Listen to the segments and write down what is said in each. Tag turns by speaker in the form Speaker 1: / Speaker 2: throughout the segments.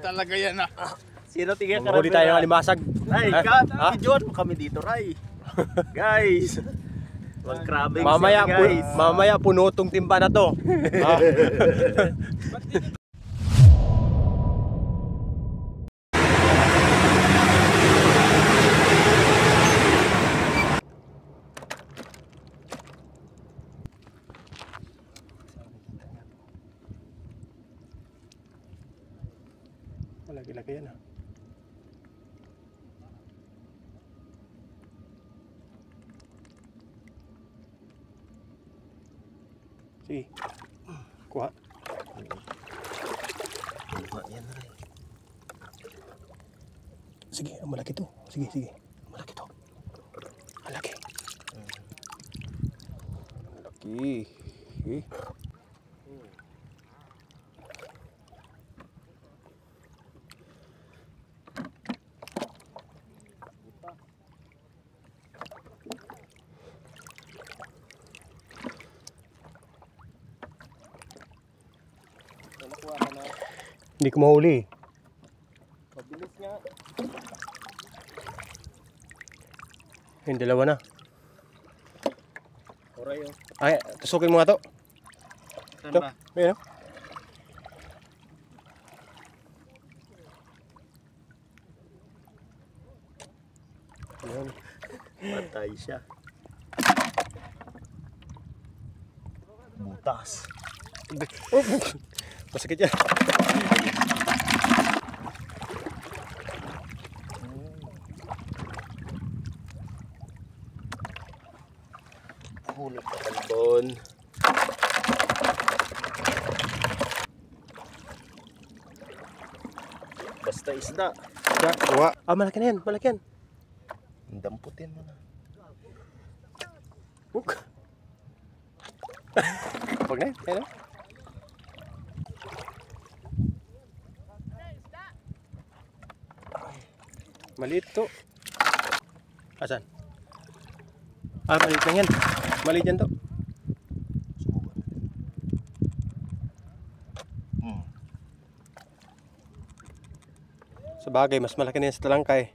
Speaker 1: Talaga yan ah.
Speaker 2: Sino tingin ka?
Speaker 3: Huli tayo ng alimasag.
Speaker 2: Ray, videoan mo kami dito, Ray. Guys. Mag-crabbing guys.
Speaker 3: Mamaya puno tong timba na to. Lagi-lagi yan ah. Sige. Kuha.
Speaker 2: Kuha yan, Ray.
Speaker 3: Sige, malaki to. Sige, sige. Malaki to. Malaki. Malaki. Sige. Hindi ko mahuli.
Speaker 2: Mabilis nga.
Speaker 3: Yung dalawa na.
Speaker 2: Oray oh.
Speaker 3: Ay, tusukin mo nga to.
Speaker 2: Saan
Speaker 3: Ito.
Speaker 2: ba?
Speaker 3: Ayan o. Ayan.
Speaker 2: Patay siya. Butas.
Speaker 3: Oh, masakit yan.
Speaker 2: Huli ka kalbon. Basta isda.
Speaker 3: Ya, kuha. Ah, malaki na yan. Malaki yan.
Speaker 2: Damputin mo na.
Speaker 3: Huwag na yan. Ayan o. Maliit to. Asan? Ah, maliit lang yan. Maliit yan to. Sa bagay, mas malaki na yan sa talangkay.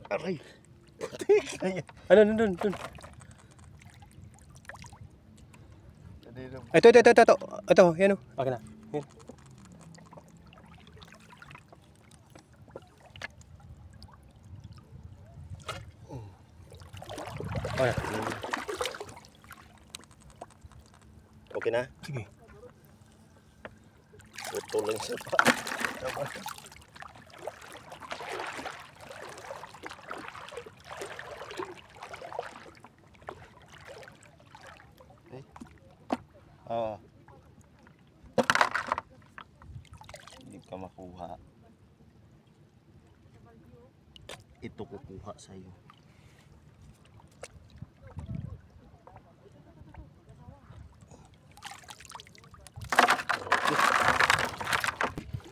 Speaker 2: Aray.
Speaker 3: Ano, dun. Ito. Ito, yan o. Akin na. Yan. Okay.
Speaker 2: Okay na?
Speaker 3: Sige.
Speaker 2: Puto lang siya pa. Oo. Hindi ka makuha. Ito kukuha sa'yo.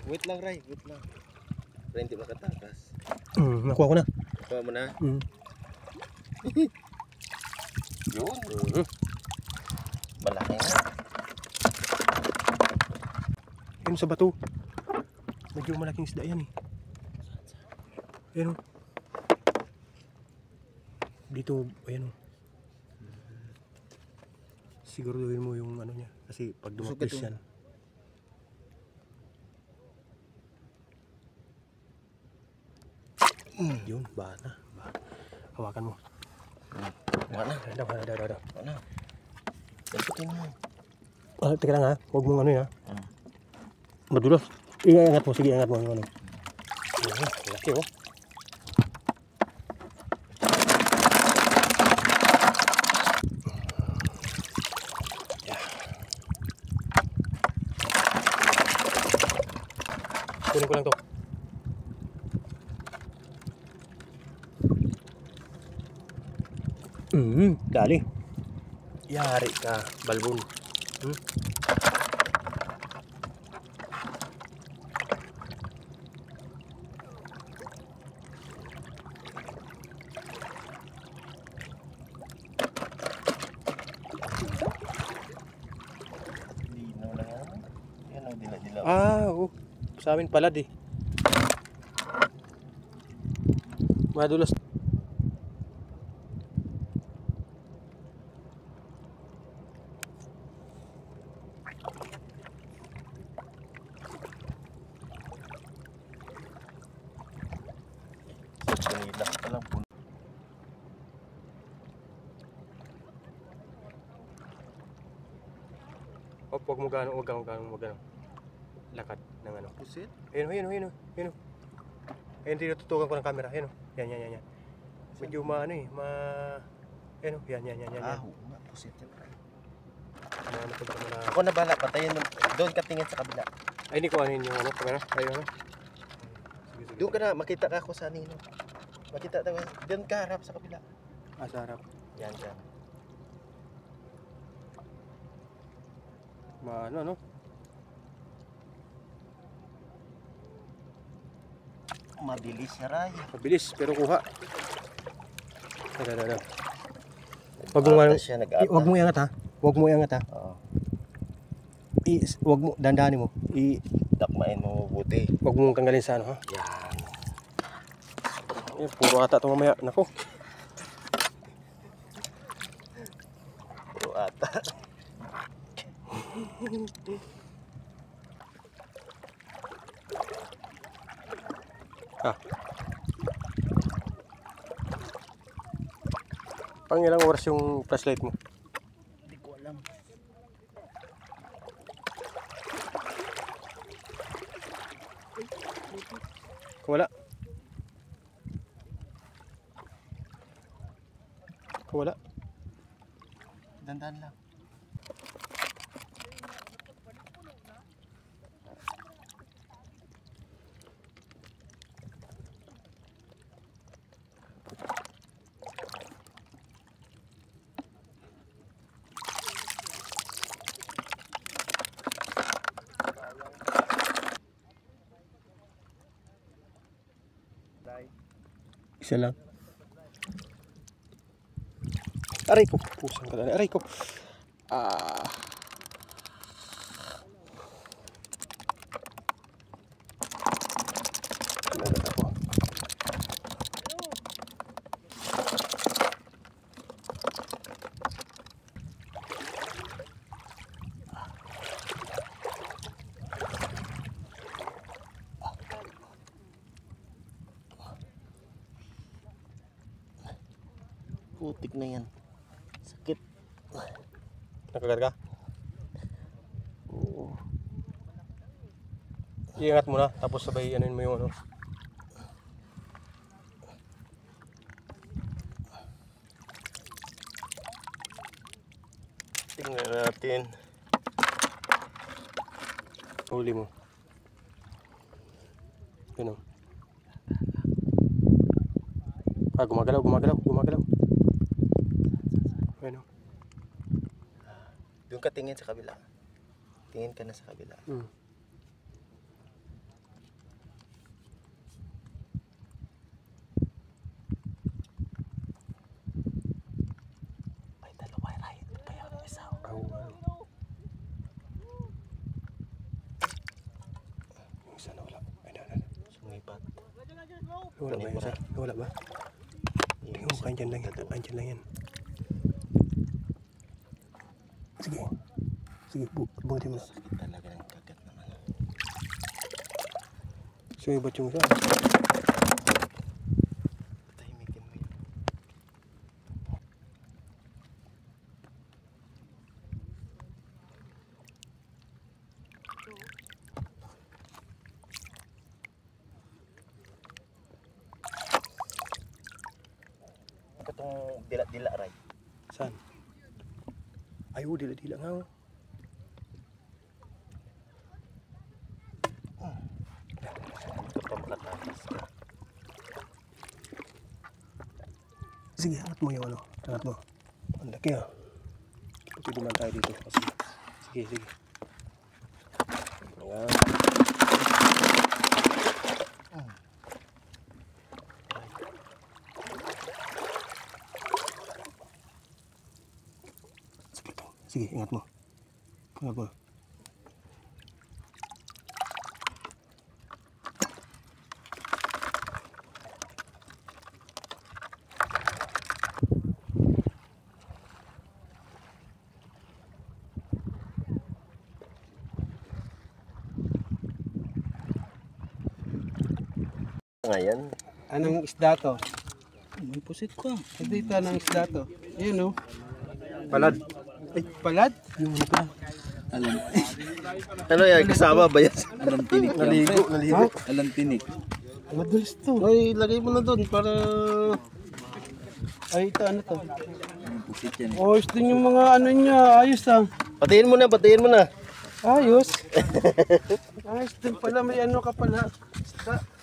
Speaker 2: Wait lang, Ray. Wait lang. Para hindi makatakas.
Speaker 3: Nakuha ko na.
Speaker 2: Kuha mo na. Yun. Malaki nga.
Speaker 3: Yan sa bato. Medyo malaking isda yan eh. Ayan o. Dito, ayan o. Siguruduhin mo yung ano niya. Kasi pag dumapis yan. Yun, bata. Hawakan mo.
Speaker 2: Wala.
Speaker 3: Daw.
Speaker 2: Wala. Damputin mo.
Speaker 3: Ah, teka lang ha. Huwag mong ano yan ha. Madulas. Iangat mo. Sige, angat mo. Yung ano. Laki oh. Yeah. Kunin ko lang to. Dali. Yari ka, balbon. Hmm?
Speaker 2: Linaw na nga. Yan o, dila-dila.
Speaker 3: Oo. Sa amin pala di. Madulas.
Speaker 2: Kanila pa lang po.
Speaker 3: Huwag mo gano'n, huwag gano'n. Lakad ng ano.
Speaker 2: Pusit?
Speaker 3: Ayun. Ayun, tinututukan ko ng camera. Ayun. Yan. Medyo maano eh, ayun. Yan.
Speaker 2: Ah, oo nga. Pusit yan.
Speaker 3: Ano pag na.
Speaker 2: Ako na bala. Patayin mo. Doon ka tingin sa kabila.
Speaker 3: Ay, hindi ko ano yung ano, camera. Ayun. Sige.
Speaker 2: Doon ka na. Makita ka ako sa nino. Makita ka. Doon ka harap sa kabila.
Speaker 3: Sa harap.
Speaker 2: Yan, dyan.
Speaker 3: Ano?
Speaker 2: Mabilis na ray.
Speaker 3: Mabilis, pero kuha. Ada. Huwag mo iangat ha. Huwag mo iangat ha.
Speaker 2: Oo.
Speaker 3: Huwag mo, dandanin mo.
Speaker 2: Dakmain mo mabuti.
Speaker 3: Huwag mong tanggalin sa ano ha.
Speaker 2: Yan.
Speaker 3: Puro ata ito mamaya. Nako.
Speaker 2: Puro ata.
Speaker 3: Pang ilang oras yung flashlight mo?
Speaker 2: Hindi ko alam.
Speaker 3: Wala.
Speaker 2: Dandan lang.
Speaker 3: Isa lang. Aray ko. Pusang ka na. Aray ko. Nagat ako.
Speaker 2: Putik na yan. Sakit.
Speaker 3: Nakagat ka? Oo. Iangat mo na. Tapos sabay anuin mo yung ano.
Speaker 2: Tingnan natin.
Speaker 3: Huli mo. Yun o. Gumagalaw. Ano?
Speaker 2: Doon ka tingin sa kabila. Tingin ka na sa kabila. Ay, dalawa yung right. Kaya ang isa.
Speaker 3: Yung isa na wala.
Speaker 2: Sumipat.
Speaker 3: Wala ba yung isa? Wala ba? Tingnan mo, andyan lang yan. Sige, buhatin mo na.
Speaker 2: Sakit talaga ng kagat naman.
Speaker 3: Sumibat yung isa.
Speaker 2: Tahimikin mo yun. Itong dila-dila, Ray.
Speaker 3: Saan? Ay, dila-dila nga. Sige, angat mo yung ano. Angat mo. Ang laki ah. Pwede man tayo dito. Sige, sige, sige. Ayan. Sige, ingat mo. Ingat mo.
Speaker 2: Ngayon.
Speaker 1: Anong isda to? May pusit ko. Dito anong isda to? Ayun, oh.
Speaker 3: Palad.
Speaker 1: Ay, palad?
Speaker 3: Yung ano pa.
Speaker 2: Ano yan? Kasama ba yan?
Speaker 4: Alam tinik yan.
Speaker 3: Naligo, naligo.
Speaker 4: Alam tinik.
Speaker 1: Madulis to.
Speaker 2: Ay, lagay mo na doon para...
Speaker 1: Ay, ito ano to?
Speaker 4: Ang pusit yan eh.
Speaker 1: Oh, ito yung mga ano niya. Ayos ah.
Speaker 2: Patiin mo na, patiin mo na.
Speaker 1: Ayos. Ayos din pala. May ano ka pala. Isda.